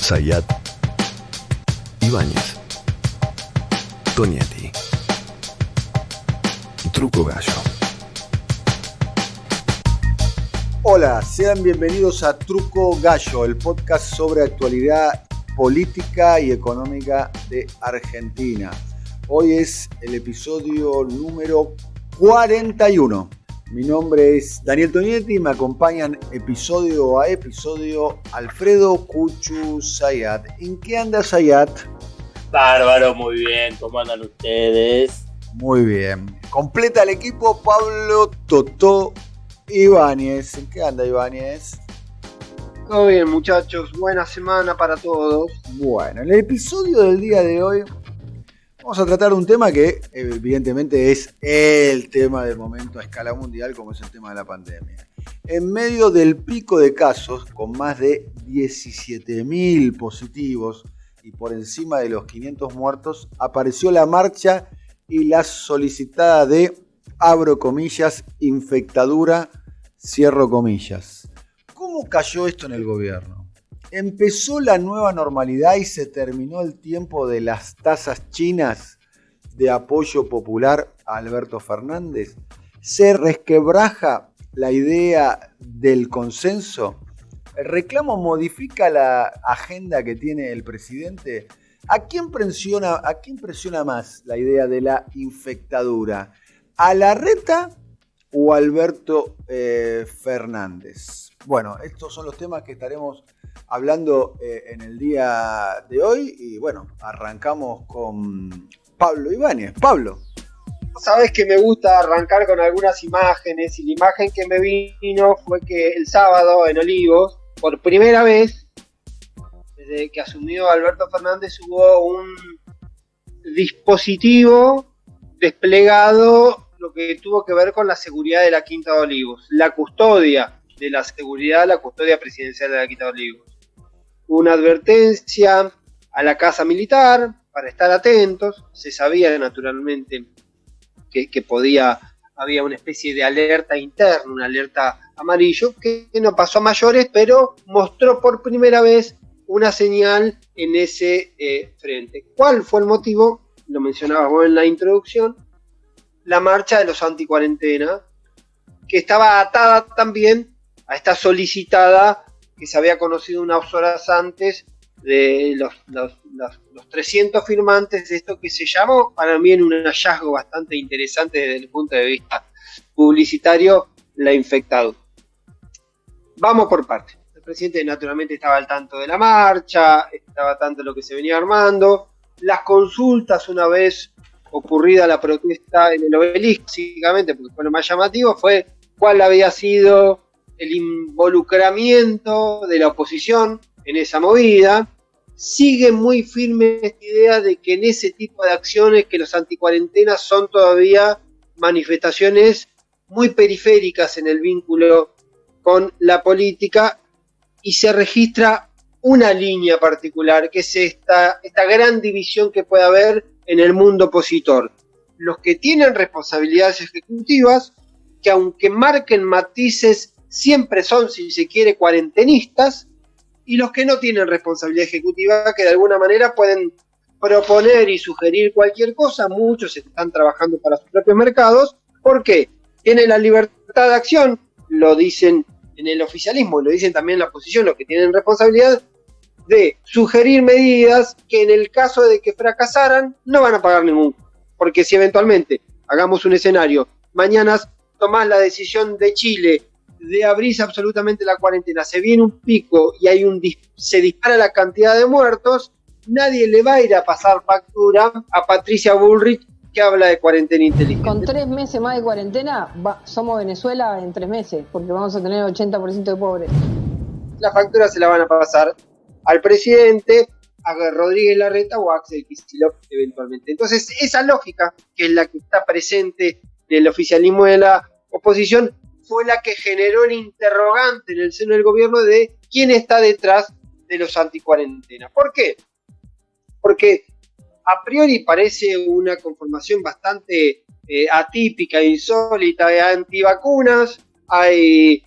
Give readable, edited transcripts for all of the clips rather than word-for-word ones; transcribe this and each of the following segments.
Zayat, Ibáñez, Tonietti, Truco Gallo. Hola, sean bienvenidos a Truco Gallo, el podcast sobre actualidad política y económica de Argentina. Hoy es el episodio número 41. Mi nombre es Daniel Tonietti y me acompañan episodio a episodio Alfredo Cuchu Zayat. ¿En qué anda Zayat? Bárbaro, muy bien. ¿Cómo andan ustedes? Muy bien. Completa el equipo Pablo Totó Ibáñez. ¿En qué anda Ibáñez? Todo bien, muchachos. Buena semana para todos. Bueno, en el episodio del día de hoy vamos a tratar un tema que evidentemente es el tema del momento a escala mundial, como es el tema de la pandemia. En medio del pico de casos, con más de 17.000 positivos y por encima de los 500 muertos, apareció la marcha y la solicitada de, abro comillas, infectadura, cierro comillas. ¿Cómo cayó esto en el gobierno? Empezó la nueva normalidad y se terminó el tiempo de las tasas chinas de apoyo popular a Alberto Fernández. ¿Se resquebraja la idea del consenso? ¿El reclamo modifica la agenda que tiene el presidente? ¿A quién presiona más la idea de la infectadura? ¿A Larreta o a Alberto Fernández? Bueno, estos son los temas que estaremos hablando en el día de hoy y bueno, arrancamos con Pablo Ibáñez. Pablo. Sabes que me gusta arrancar con algunas imágenes y la imagen que me vino fue que el sábado en Olivos, por primera vez desde que asumió Alberto Fernández, hubo un dispositivo desplegado, lo que tuvo que ver con la seguridad de la Quinta de Olivos, la custodia de la seguridad, la custodia presidencial de la Quinta de Olivos. Una advertencia a la Casa Militar para estar atentos. Se sabía naturalmente que había una especie de alerta interna, una alerta amarillo, que no pasó a mayores, pero mostró por primera vez una señal en ese frente. ¿Cuál fue el motivo? Lo mencionabas vos en la introducción, la marcha de los anticuarentena, que estaba atada también a esta solicitada que se había conocido unas horas antes de los 300 firmantes de esto que se llamó, para mí en un hallazgo bastante interesante desde el punto de vista publicitario, la infectadura. Vamos por partes. El presidente naturalmente estaba al tanto de la marcha, estaba al tanto de lo que se venía armando, las consultas una vez ocurrida la protesta en el Obelisco, básicamente, porque fue lo más llamativo, fue cuál había sido el involucramiento de la oposición en esa movida. Sigue muy firme esta idea de que en ese tipo de acciones, que los anticuarentenas son todavía manifestaciones muy periféricas en el vínculo con la política, y se registra una línea particular, que es esta gran división que puede haber en el mundo opositor. Los que tienen responsabilidades ejecutivas, que aunque marquen matices, siempre son, si se quiere, cuarentenistas, y los que no tienen responsabilidad ejecutiva, que de alguna manera pueden proponer y sugerir cualquier cosa. Muchos están trabajando para sus propios mercados. ¿Por qué? Tienen la libertad de acción, lo dicen en el oficialismo, lo dicen también en la oposición, los que tienen responsabilidad de sugerir medidas que en el caso de que fracasaran no van a pagar ningún. Porque si eventualmente, hagamos un escenario, mañana tomás la decisión de Chile de abrirse absolutamente la cuarentena, se viene un pico y se dispara la cantidad de muertos, nadie le va a ir a pasar factura a Patricia Bullrich, que habla de cuarentena inteligente. Con 3 meses más de cuarentena, somos Venezuela en 3 meses, porque vamos a tener 80% de pobres. La factura se la van a pasar al presidente, a Rodríguez Larreta o a Axel Kicillof eventualmente. Entonces, esa lógica, que es la que está presente en el oficialismo de la oposición, fue la que generó el interrogante en el seno del gobierno de quién está detrás de los anticuarentena. ¿Por qué? Porque a priori parece una conformación bastante atípica, insólita, antivacunas. Hay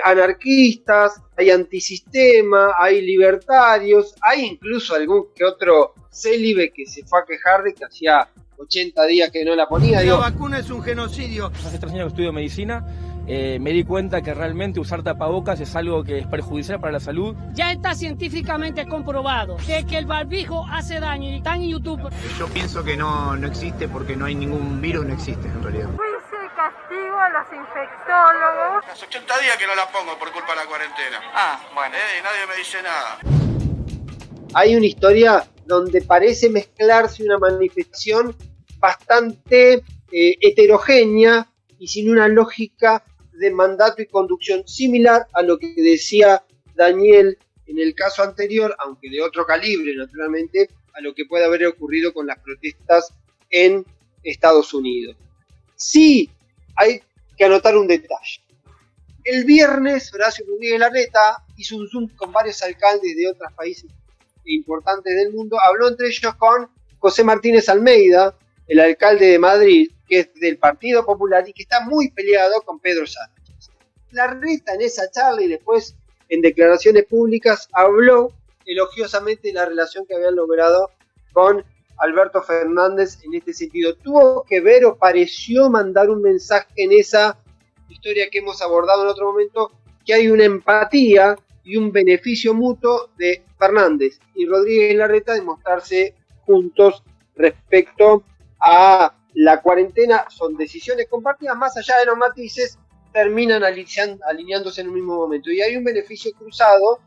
anarquistas, hay antisistema, hay libertarios, hay incluso algún que otro célibe que se fue a quejar de que hacía 80 días que no la ponía. La vacuna es un genocidio. Hace 3 años que estudio medicina, me di cuenta que realmente usar tapabocas es algo que es perjudicial para la salud. Ya está científicamente comprobado de que el barbijo hace daño y está en YouTube. Yo pienso que no existe porque no hay ningún virus, no existe en realidad. Juicio y castigo a los infectólogos. Hace 80 días que no la pongo por culpa de la cuarentena. Bueno. Y nadie me dice nada. Hay una historia donde parece mezclarse una manifestación bastante heterogénea y sin una lógica de mandato y conducción similar a lo que decía Daniel en el caso anterior, aunque de otro calibre naturalmente, a lo que puede haber ocurrido con las protestas en Estados Unidos. Sí, hay que anotar un detalle. El viernes Horacio Rodríguez Larreta hizo un Zoom con varios alcaldes de otros países importantes del mundo, habló entre ellos con José Martínez Almeida, el alcalde de Madrid, que es del Partido Popular y que está muy peleado con Pedro Sánchez. Larreta en esa charla y después en declaraciones públicas habló elogiosamente de la relación que habían logrado con Alberto Fernández en este sentido. Tuvo que ver o pareció mandar un mensaje en esa historia que hemos abordado en otro momento, que hay una empatía y un beneficio mutuo de Fernández y Rodríguez Larreta de mostrarse juntos respecto a la cuarentena. Son decisiones compartidas, más allá de los matices, terminan alineándose en un mismo momento. Y hay un beneficio cruzado,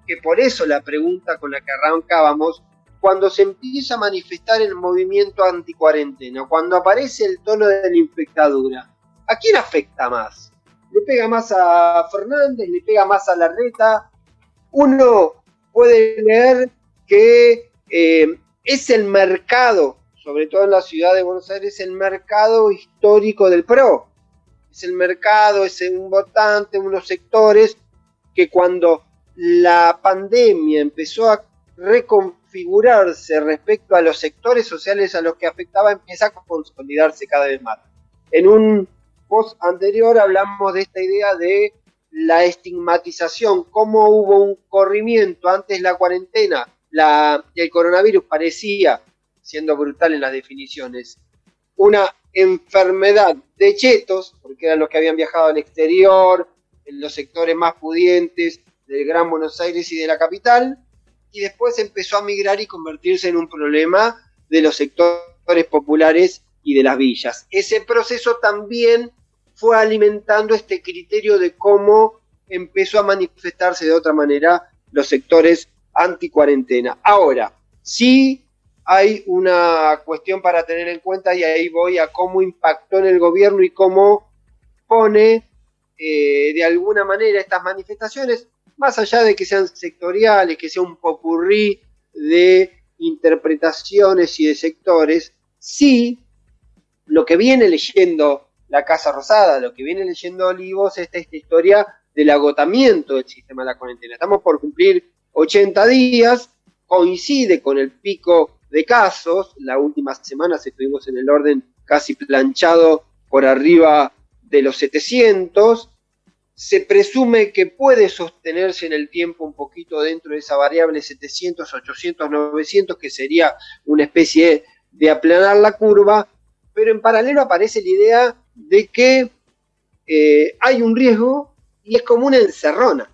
que por eso la pregunta con la que arrancábamos, cuando se empieza a manifestar el movimiento anticuarentena, cuando aparece el tono de la infectadura, ¿a quién afecta más? ¿Le pega más a Fernández? ¿Le pega más a Larreta? Uno puede leer que es el mercado, sobre todo en la ciudad de Buenos Aires, el mercado histórico del PRO. Es el mercado, es un votante, unos sectores que cuando la pandemia empezó a reconfigurarse respecto a los sectores sociales a los que afectaba, empieza a consolidarse cada vez más. En un post anterior hablamos de esta idea de la estigmatización, cómo hubo un corrimiento antes la cuarentena, el coronavirus parecía, siendo brutal en las definiciones, una enfermedad de chetos, porque eran los que habían viajado al exterior, en los sectores más pudientes del Gran Buenos Aires y de la capital, y después empezó a migrar y convertirse en un problema de los sectores populares y de las villas. Ese proceso también fue alimentando este criterio de cómo empezó a manifestarse de otra manera los sectores anticuarentena. Ahora, sí hay una cuestión para tener en cuenta, y ahí voy a cómo impactó en el gobierno y cómo pone de alguna manera estas manifestaciones, más allá de que sean sectoriales, que sea un popurrí de interpretaciones y de sectores, sí lo que viene leyendo la Casa Rosada, lo que viene leyendo Olivos, es esta historia del agotamiento del sistema de la cuarentena. Estamos por cumplir 80 días, coincide con el pico de casos, las últimas semanas estuvimos en el orden casi planchado por arriba de los 700, se presume que puede sostenerse en el tiempo un poquito dentro de esa variable 700, 800, 900, que sería una especie de aplanar la curva, pero en paralelo aparece la idea de que hay un riesgo y es como una encerrona,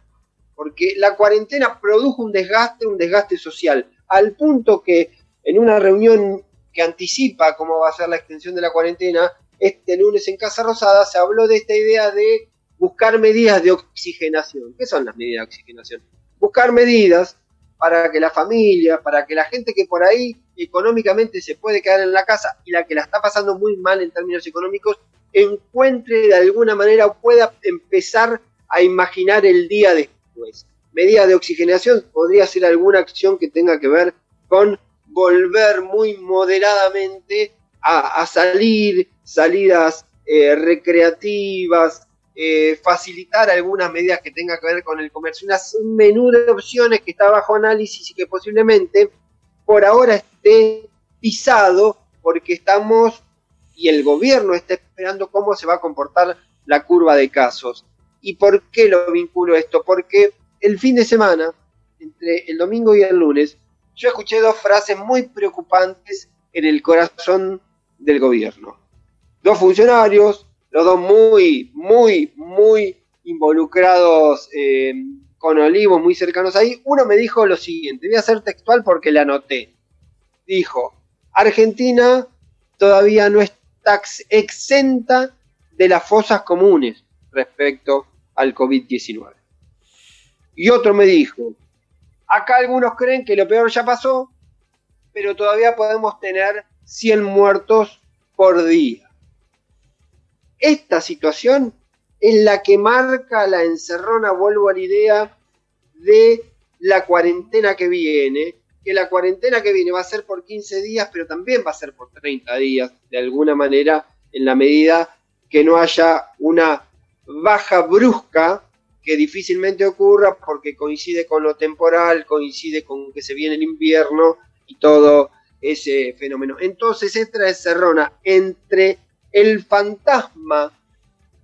porque la cuarentena produjo un desgaste social, al punto que en una reunión que anticipa cómo va a ser la extensión de la cuarentena, este lunes en Casa Rosada se habló de esta idea de buscar medidas de oxigenación. ¿Qué son las medidas de oxigenación? Buscar medidas para que la familia, para que la gente que por ahí económicamente se puede quedar en la casa y la que la está pasando muy mal en términos económicos, encuentre de alguna manera o pueda empezar a imaginar el día después. Medidas de oxigenación podría ser alguna acción que tenga que ver con volver muy moderadamente a salidas recreativas, facilitar algunas medidas que tengan que ver con el comercio, un menú de opciones que está bajo análisis y que posiblemente por ahora esté pisado porque estamos y el gobierno está esperando cómo se va a comportar la curva de casos. ¿Y por qué lo vinculo a esto? Porque el fin de semana, entre el domingo y el lunes, yo escuché dos frases muy preocupantes en el corazón del gobierno. Dos funcionarios, los dos muy involucrados con Olivos, muy cercanos ahí. Uno me dijo lo siguiente, voy a ser textual porque la anoté. Dijo, Argentina todavía no está exenta de las fosas comunes respecto al COVID-19. Y otro me dijo, acá algunos creen que lo peor ya pasó, pero todavía podemos tener 100 muertos por día. Esta situación es la que marca la encerrona, vuelvo a la idea de la cuarentena que viene, que la cuarentena que viene va a ser por 15 días, pero también va a ser por 30 días, de alguna manera, en la medida que no haya una baja brusca, que difícilmente ocurra porque coincide con lo temporal, coincide con que se viene el invierno y todo ese fenómeno. Entonces esta encerrona entre el fantasma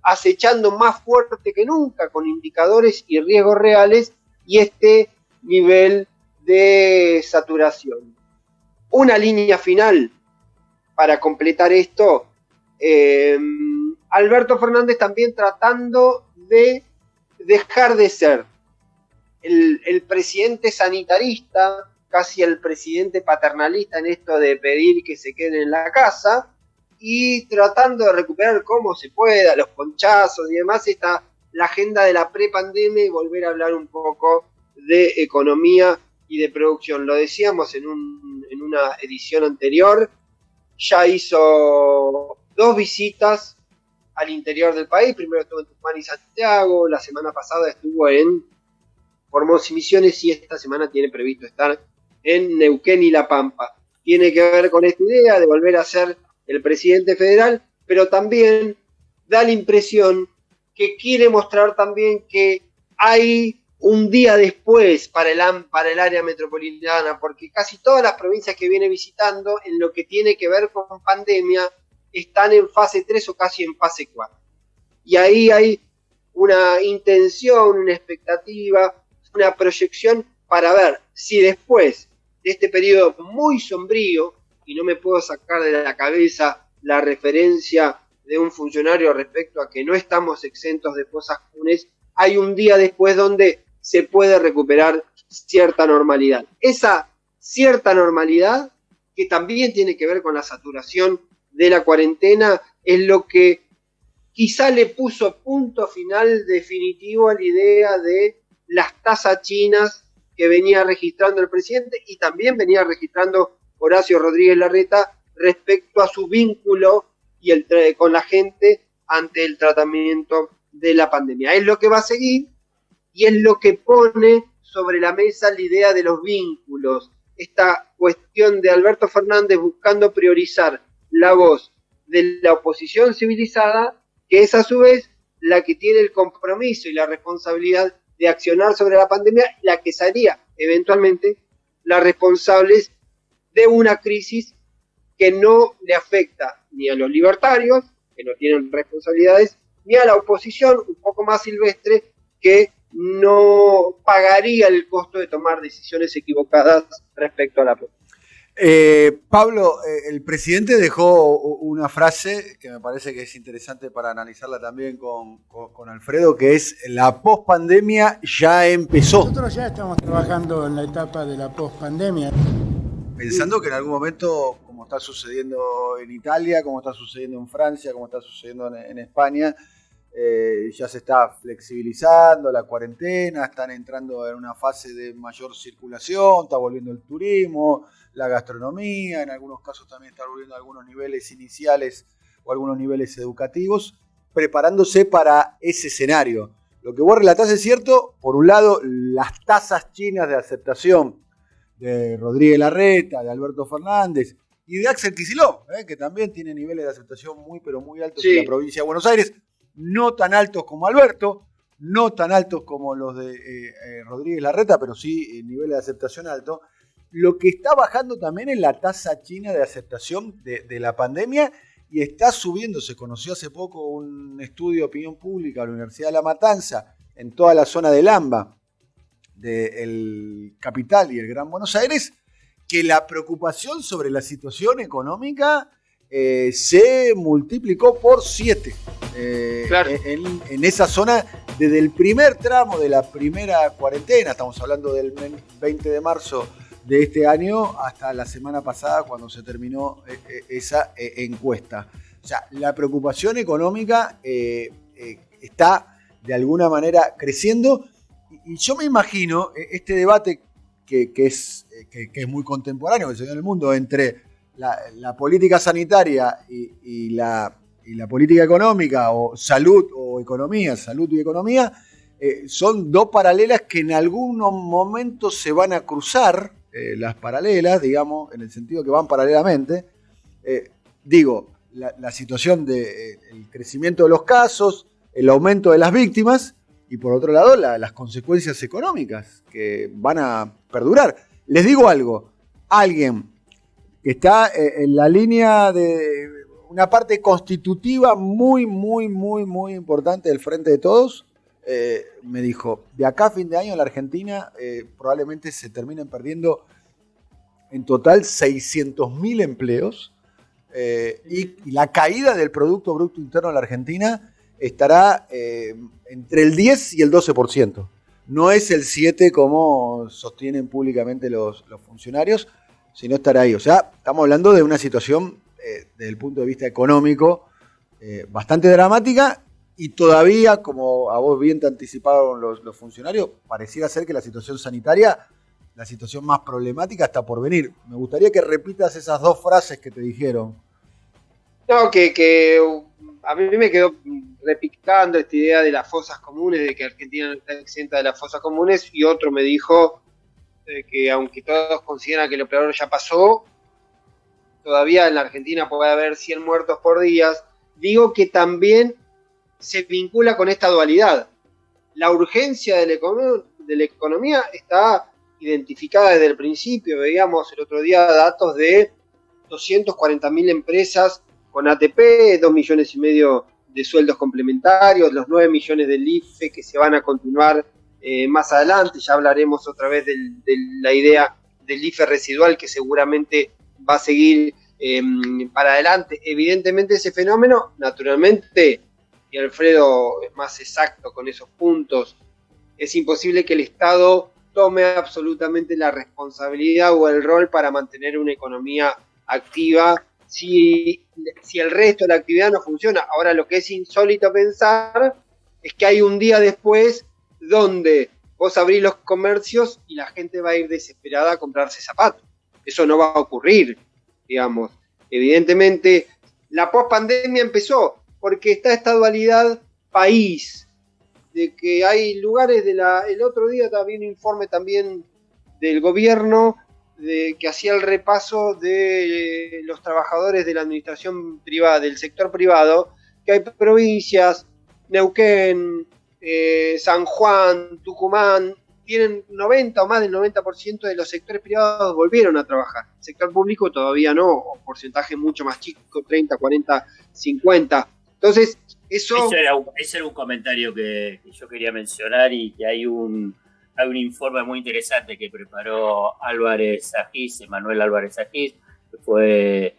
acechando más fuerte que nunca, con indicadores y riesgos reales, y este nivel de saturación. Una línea final para completar esto, Alberto Fernández también tratando de dejar de ser el presidente sanitarista, casi el presidente paternalista en esto de pedir que se queden en la casa, y tratando de recuperar como se pueda, los ponchazos y demás, está la agenda de la prepandemia y volver a hablar un poco de economía y de producción. Lo decíamos en una edición anterior, ya hizo 2 visitas al interior del país, primero estuvo en Tucumán y Santiago, la semana pasada estuvo en Formosa y Misiones, y esta semana tiene previsto estar en Neuquén y La Pampa. Tiene que ver con esta idea de volver a ser el presidente federal, pero también da la impresión que quiere mostrar también que hay un día después para el área metropolitana, porque casi todas las provincias que viene visitando en lo que tiene que ver con pandemia están en fase 3 o casi en fase 4. Y ahí hay una intención, una expectativa, una proyección para ver si después de este periodo muy sombrío, y no me puedo sacar de la cabeza la referencia de un funcionario respecto a que no estamos exentos de fosas comunes, hay un día después donde se puede recuperar cierta normalidad. Esa cierta normalidad, que también tiene que ver con la saturación de la cuarentena, es lo que quizá le puso punto final definitivo a la idea de las tasas chinas que venía registrando el presidente y también venía registrando Horacio Rodríguez Larreta respecto a su vínculo con la gente ante el tratamiento de la pandemia. Es lo que va a seguir y es lo que pone sobre la mesa la idea de los vínculos, esta cuestión de Alberto Fernández buscando priorizar la voz de la oposición civilizada, que es a su vez la que tiene el compromiso y la responsabilidad de accionar sobre la pandemia, la que sería eventualmente las responsables de una crisis que no le afecta ni a los libertarios, que no tienen responsabilidades, ni a la oposición, un poco más silvestre, que no pagaría el costo de tomar decisiones equivocadas respecto a la pandemia. Pablo, el presidente dejó una frase que me parece que es interesante para analizarla también con Alfredo, que es: la pospandemia ya empezó. Nosotros ya estamos trabajando en la etapa de la pospandemia. Pensando que en algún momento, como está sucediendo en Italia, como está sucediendo en Francia, como está sucediendo en España, ya se está flexibilizando la cuarentena, están entrando en una fase de mayor circulación, está volviendo el turismo, la gastronomía, en algunos casos también está volviendo a algunos niveles iniciales o algunos niveles educativos, preparándose para ese escenario. Lo que vos relatás es cierto, por un lado, las tasas chinas de aceptación de Rodríguez Larreta, de Alberto Fernández y de Axel Kicillof, que también tiene niveles de aceptación muy pero muy altos en la provincia de Buenos Aires, no tan altos como Alberto, no tan altos como los de Rodríguez Larreta, pero sí en niveles de aceptación alto. Lo que está bajando también es la tasa china de aceptación de la pandemia y está subiendo. Se conoció hace poco un estudio de opinión pública de la Universidad de La Matanza en toda la zona del AMBA, del Capital y el Gran Buenos Aires, que la preocupación sobre la situación económica se multiplicó por 7 Claro. en esa zona desde el primer tramo de la primera cuarentena. Estamos hablando del 20 de marzo de este año hasta la semana pasada cuando se terminó esa encuesta. O sea, la preocupación económica está de alguna manera creciendo y yo me imagino este debate que es muy contemporáneo, que se ve en el mundo, entre la política sanitaria y la política económica, o salud o economía, salud y economía, son dos paralelas que en algunos momentos se van a cruzar, las paralelas, digamos, en el sentido que van paralelamente. La situación del crecimiento de los casos, el aumento de las víctimas, y por otro lado las consecuencias económicas que van a perdurar. Les digo algo, alguien que está en la línea de una parte constitutiva muy, muy, muy, muy importante del Frente de Todos, me dijo, de acá a fin de año en la Argentina probablemente se terminen perdiendo en total 600.000 empleos y la caída del Producto Bruto Interno de la Argentina estará entre el 10 y el 12%. No es el 7% como sostienen públicamente los funcionarios, sino estará ahí. O sea, estamos hablando de una situación desde el punto de vista económico bastante dramática y todavía, como a vos bien te anticiparon los funcionarios, pareciera ser que la situación sanitaria, la situación más problemática está por venir. Me gustaría que repitas esas dos frases que te dijeron. No, que a mí me quedó repicando esta idea de las fosas comunes, de que Argentina no está exenta de las fosas comunes, y otro me dijo que aunque todos consideran que lo peor ya pasó, todavía en la Argentina puede haber 100 muertos por día. Digo que también se vincula con esta dualidad. La urgencia de la economía está identificada desde el principio. Veíamos el otro día datos de 240.000 empresas con ATP, 2,5 millones de sueldos complementarios, los 9 millones del IFE que se van a continuar más adelante. Ya hablaremos otra vez de la idea del IFE residual que seguramente va a seguir para adelante. Evidentemente ese fenómeno, naturalmente, y Alfredo es más exacto con esos puntos, es imposible que el Estado tome absolutamente la responsabilidad o el rol para mantener una economía activa si el resto de la actividad no funciona. Ahora, lo que es insólito pensar es que hay un día después donde vos abrís los comercios y la gente va a ir desesperada a comprarse zapatos. Eso no va a ocurrir, digamos. Evidentemente, la pospandemia empezó porque está esta dualidad país, de que hay lugares el otro día había un informe también del gobierno que hacía el repaso de los trabajadores de la administración privada, del sector privado, que hay provincias, Neuquén, San Juan, Tucumán, tienen 90 o más del 90% de los sectores privados volvieron a trabajar. El sector público todavía no, o porcentaje mucho más chico, 30, 40, 50. Entonces, ese era un comentario que yo quería mencionar, y que hay un informe muy interesante que preparó Emanuel Álvarez Agis, que fue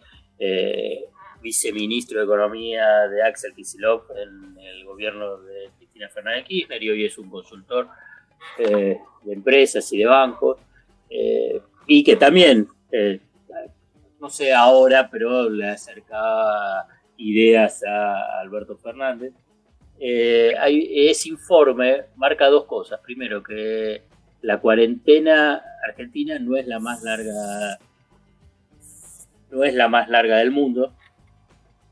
viceministro de Economía de Axel Kicillof en el gobierno de Cristina Fernández de Kirchner, y hoy es un consultor de empresas y de bancos, y que también, no sé ahora, pero le acercaba ideas a Alberto Fernández. Ese informe marca dos cosas. Primero, que la cuarentena argentina no es la más larga del mundo,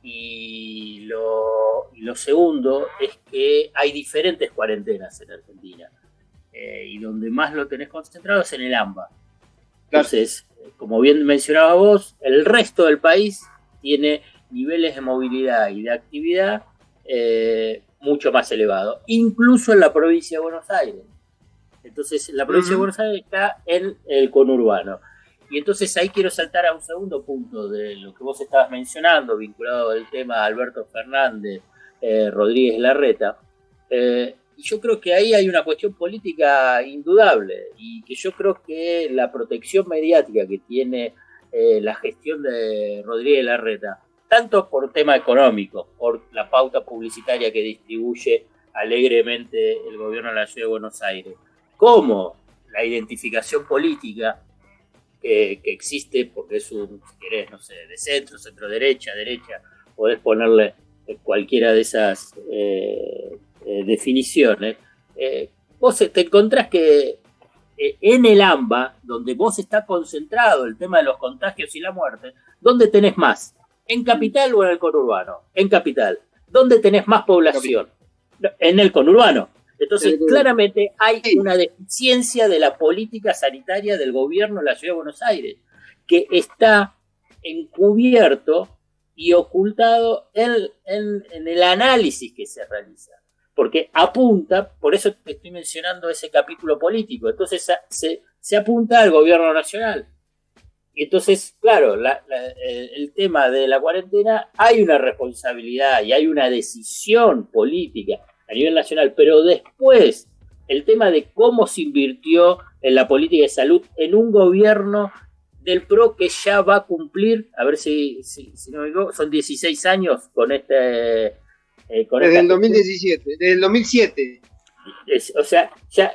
y lo segundo es que hay diferentes cuarentenas en Argentina, y donde más lo tenés concentrado es en el AMBA. Entonces, como bien mencionaba vos, el resto del país tiene niveles de movilidad y de actividad mucho más elevados, incluso en la provincia de Buenos Aires. Entonces, la provincia de Buenos Aires está en el conurbano. Y entonces ahí quiero saltar a un segundo punto de lo que vos estabas mencionando, vinculado al tema Alberto Fernández, Rodríguez Larreta. Y yo creo que ahí hay una cuestión política indudable, y que yo creo que la protección mediática que tiene la gestión de Rodríguez Larreta, tanto por tema económico, por la pauta publicitaria que distribuye alegremente el gobierno de la Ciudad de Buenos Aires, como la identificación política que existe, porque es un, si querés, no sé, de centro, centro-derecha, derecha, podés ponerle cualquiera de esas definiciones, vos te encontrás que en el AMBA, donde vos está concentrado el tema de los contagios y la muerte, ¿dónde tenés más? ¿En Capital o en el conurbano? En Capital. ¿Dónde tenés más población? En el conurbano. Entonces, claramente hay una deficiencia de la política sanitaria del gobierno de la Ciudad de Buenos Aires, que está encubierto y ocultado en el análisis que se realiza. Porque apunta, por eso te estoy mencionando ese capítulo político, entonces se apunta al gobierno nacional. Y entonces, claro, el tema de la cuarentena, hay una responsabilidad y hay una decisión política a nivel nacional, pero después el tema de cómo se invirtió en la política de salud en un gobierno del PRO que ya va a cumplir, a ver si no me equivoco, son 16 años con este... desde el 2017, desde el 2007. O sea, ya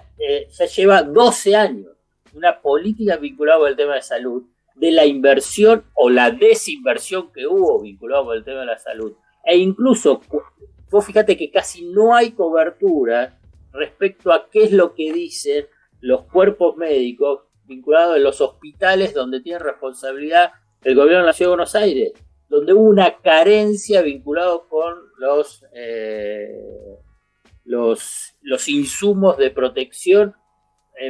lleva 12 años una política vinculada al tema de salud, de la inversión o la desinversión que hubo vinculado con el tema de la salud. E incluso, vos fíjate que casi no hay cobertura respecto a qué es lo que dicen los cuerpos médicos vinculados en los hospitales donde tiene responsabilidad el gobierno de la Ciudad de Buenos Aires, donde hubo una carencia vinculada con los insumos de protección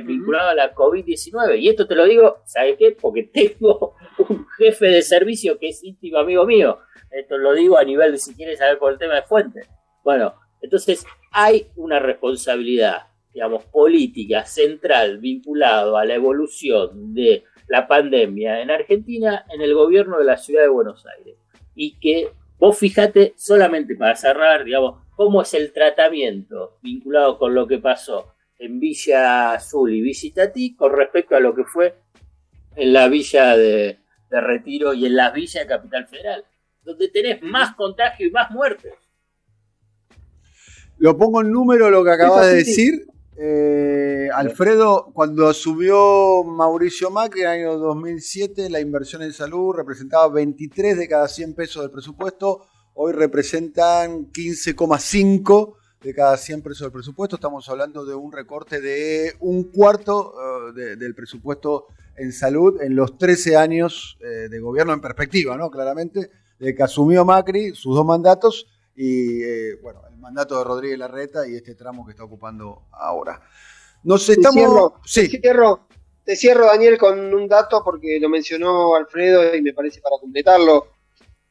vinculado a la COVID-19. Y esto te lo digo, ¿sabes qué? Porque tengo un jefe de servicio que es íntimo amigo mío. Esto lo digo a nivel de si quieres saber por el tema de fuentes. Bueno, entonces hay una responsabilidad, digamos, política central vinculado a la evolución de la pandemia en Argentina en el gobierno de la Ciudad de Buenos Aires. Y que vos fíjate, solamente para cerrar, digamos, cómo es el tratamiento vinculado con lo que pasó en Villa Azul y Villa Itatí con respecto a lo que fue en la Villa de Retiro y en las villas de Capital Federal, donde tenés más contagio y más muertes. Lo pongo en número lo que acabas de decir. Alfredo, cuando asumió Mauricio Macri en el año 2007, la inversión en salud representaba 23 de cada 100 pesos del presupuesto. Hoy representan 15,5 de cada 100 pesos del presupuesto. Estamos hablando de un recorte de un cuarto del presupuesto en salud en los 13 años de gobierno en perspectiva, ¿no? Claramente, de que asumió Macri, sus 2 mandatos y, el mandato de Rodríguez Larreta y este tramo que está ocupando ahora. Te cierro, Daniel, con un dato porque lo mencionó Alfredo y me parece para completarlo.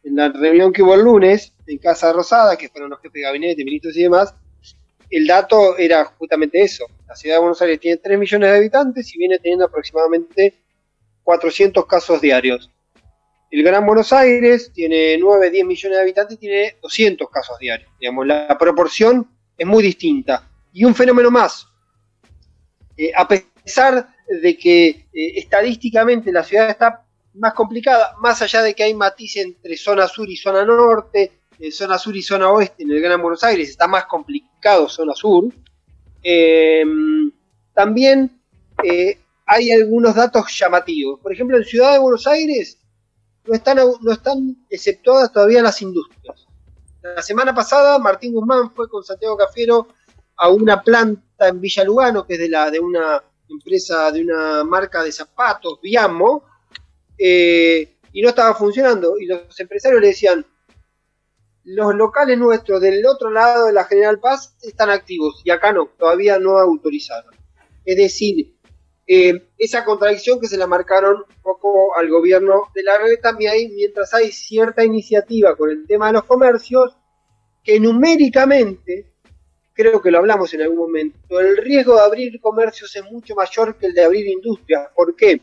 En la reunión que hubo el lunes en Casa Rosada, que fueron los jefes de gabinete, ministros y demás, el dato era justamente eso. La ciudad de Buenos Aires tiene 3 millones de habitantes y viene teniendo aproximadamente 400 casos diarios. El Gran Buenos Aires tiene 9, 10 millones de habitantes y tiene 200 casos diarios. Digamos, la proporción es muy distinta. Y un fenómeno más. A pesar de que estadísticamente la ciudad está más complicada, más allá de que hay matices entre zona sur y zona norte, zona sur y zona oeste en el Gran Buenos Aires, está más complicado zona sur, también hay algunos datos llamativos. Por ejemplo, en Ciudad de Buenos Aires no están exceptuadas todavía las industrias. La semana pasada Martín Guzmán fue con Santiago Cafiero a una planta en Villa Lugano, que es de una empresa, de una marca de zapatos, Viamo, y no estaba funcionando, y los empresarios le decían: los locales nuestros del otro lado de la General Paz están activos y acá no, todavía no autorizaron. Es decir, esa contradicción que se la marcaron un poco al gobierno de Larreta, mientras hay cierta iniciativa con el tema de los comercios, que numéricamente, creo que lo hablamos en algún momento, el riesgo de abrir comercios es mucho mayor que el de abrir industrias. ¿Por qué?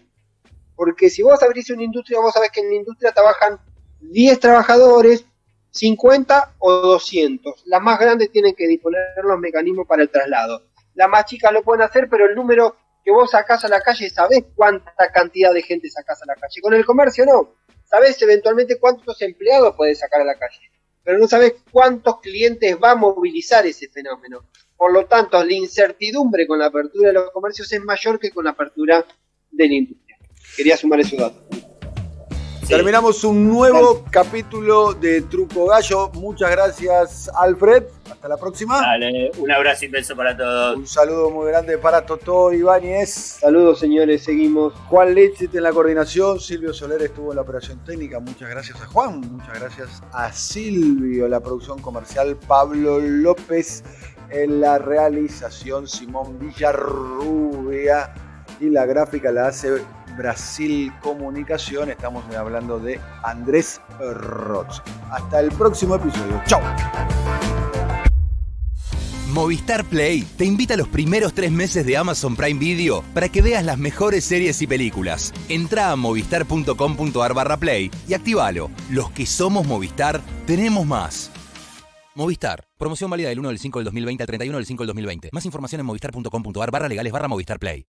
Porque si vos abrís una industria, vos sabés que en la industria trabajan 10 trabajadores, 50 o 200. Las más grandes tienen que disponer los mecanismos para el traslado. Las más chicas lo pueden hacer, pero el número que vos sacás a la calle, sabés cuánta cantidad de gente sacás a la calle. Con el comercio no. Sabés eventualmente cuántos empleados podés sacar a la calle, pero no sabés cuántos clientes va a movilizar ese fenómeno. Por lo tanto, la incertidumbre con la apertura de los comercios es mayor que con la apertura de la industria. Quería sumar esos datos. Sí. Terminamos un nuevo capítulo de Truco Gallo. Muchas gracias, Alfred. Hasta la próxima. Dale, un abrazo inmenso para todos. Un saludo muy grande para Totó Ibáñez. Saludos, señores. Seguimos. Juan Lichit en la coordinación. Silvio Soler estuvo en la operación técnica. Muchas gracias a Juan. Muchas gracias a Silvio. La producción comercial, Pablo López. En la realización, Simón Villarrubia. Y la gráfica la hace Brasil Comunicación. Estamos hablando de Andrés Roth. Hasta el próximo episodio. ¡Chao! Movistar Play te invita a los primeros 3 meses de Amazon Prime Video para que veas las mejores series y películas. Entrá a movistar.com.ar/play y actívalo. Los que somos Movistar, tenemos más. Movistar. Promoción válida del 1 del 5 del 2020 al 31 del 5 del 2020. Más información en movistar.com.ar/legales/Movistar Play.